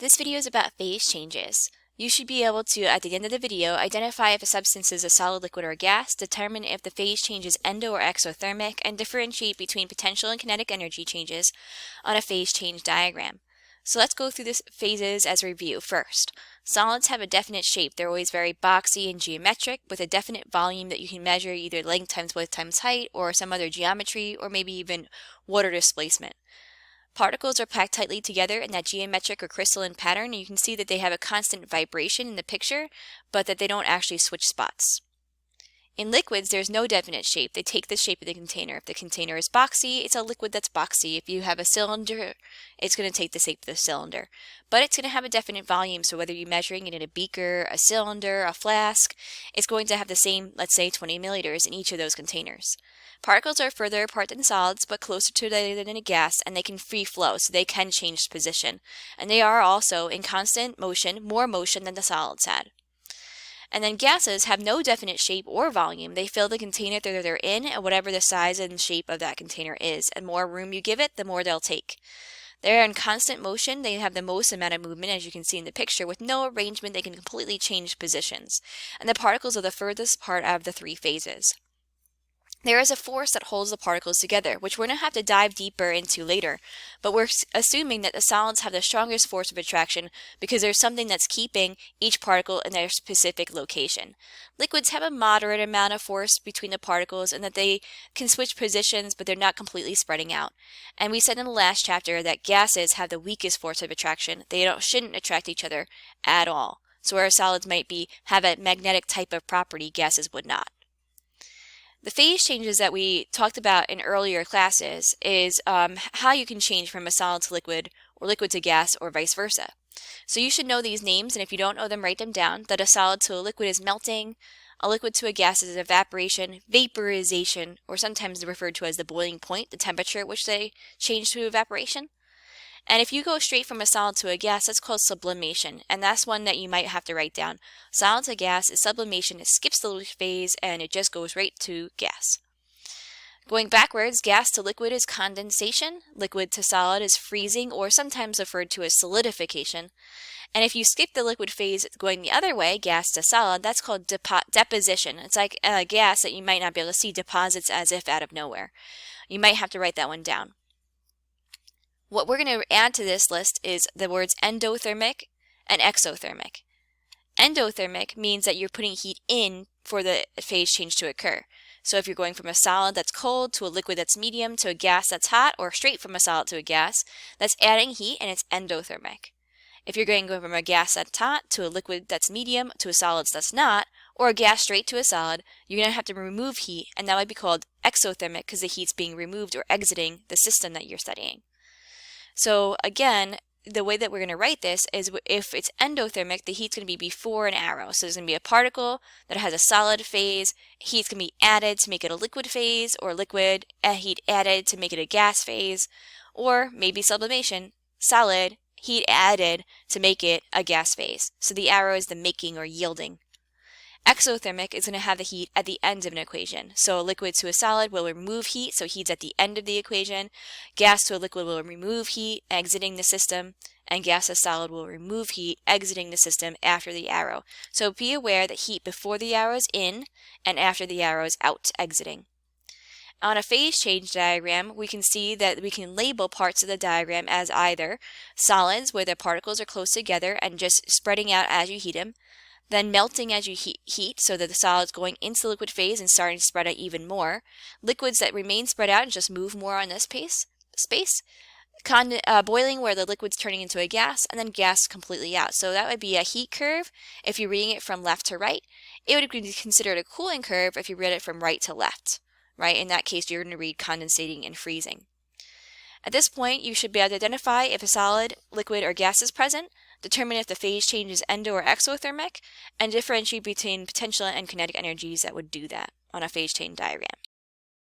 This video is about phase changes. You should be able to, at the end of the video, identify if a substance is a solid, liquid, or a gas, determine if the phase change is endo or exothermic, and differentiate between potential and kinetic energy changes on a phase change diagram. So let's go through the phases as review first. Solids have a definite shape. They're always very boxy and geometric with a definite volume that you can measure, either length times width times height or some other geometry or maybe even water displacement. Particles are packed tightly together in that geometric or crystalline pattern, and you can see that they have a constant vibration in the picture, but that they don't actually switch spots. In liquids, there's no definite shape. They take the shape of the container. If the container is boxy, it's a liquid that's boxy. If you have a cylinder, it's going to take the shape of the cylinder. But it's going to have a definite volume, so whether you're measuring it in a beaker, a cylinder, a flask, it's going to have the same, let's say, 20 milliliters in each of those containers. Particles are further apart than solids, but closer to than a gas, and they can free flow, so they can change position. And they are also in constant motion, more motion than the solids had. And then gases have no definite shape or volume. They fill the container that they're in and whatever the size and shape of that container is. And more room you give it, the more they'll take. They're in constant motion. They have the most amount of movement, as you can see in the picture. With no arrangement, they can completely change positions. And the particles are the furthest part out of the three phases. There is a force that holds the particles together, which we're going to have to dive deeper into later, but we're assuming that the solids have the strongest force of attraction because there's something that's keeping each particle in their specific location. Liquids have a moderate amount of force between the particles and that they can switch positions, but they're not completely spreading out. And we said in the last chapter that gases have the weakest force of attraction. They shouldn't attract each other at all. So whereas solids might have a magnetic type of property, gases would not. The phase changes that we talked about in earlier classes is how you can change from a solid to liquid or liquid to gas or vice versa. So you should know these names, and if you don't know them, write them down. That a solid to a liquid is melting, a liquid to a gas is evaporation, vaporization, or sometimes referred to as the boiling point, the temperature at which they change to evaporation. And if you go straight from a solid to a gas, that's called sublimation, and that's one that you might have to write down. Solid to gas is sublimation. It skips the phase and it just goes right to gas. Going backwards, gas to liquid is condensation. Liquid to solid is freezing, or sometimes referred to as solidification. And if you skip the liquid phase going the other way, gas to solid, that's called deposition. It's like a gas that you might not be able to see deposits as if out of nowhere. You might have to write that one down. What we're going to add to this list is the words endothermic and exothermic. Endothermic means that you're putting heat in for the phase change to occur. So if you're going from a solid that's cold to a liquid that's medium to a gas that's hot, or straight from a solid to a gas, that's adding heat and it's endothermic. If you're going from a gas that's hot to a liquid that's medium to a solid that's not, or a gas straight to a solid, you're going to have to remove heat, and that would be called exothermic because the heat's being removed or exiting the system that you're studying. So again, the way that we're going to write this is if it's endothermic, the heat's going to be before an arrow. So there's going to be a particle that has a solid phase, heat's going to be added to make it a liquid phase, or liquid, heat added to make it a gas phase, or maybe sublimation, solid, heat added to make it a gas phase. So the arrow is the making or yielding. Exothermic is going to have the heat at the end of an equation. So a liquid to a solid will remove heat, so heat's at the end of the equation. Gas to a liquid will remove heat, exiting the system. And gas to solid will remove heat, exiting the system after the arrow. So be aware that heat before the arrow is in and after the arrow is out, exiting. On a phase change diagram, we can see that we can label parts of the diagram as either solids, where the particles are close together and just spreading out as you heat them, then melting as you heat, so that the solid's going into the liquid phase and starting to spread out even more. Liquids that remain spread out and just move more on this space. Boiling, where the liquid's turning into a gas, and then gas completely out. So that would be a heat curve if you're reading it from left to right. It would be considered a cooling curve if you read it from right to left. Right? In that case, you're going to read condensating and freezing. At this point, you should be able to identify if a solid, liquid, or gas is present, determine if the phase change is endo or exothermic, and differentiate between potential and kinetic energies that would do that on a phase change diagram.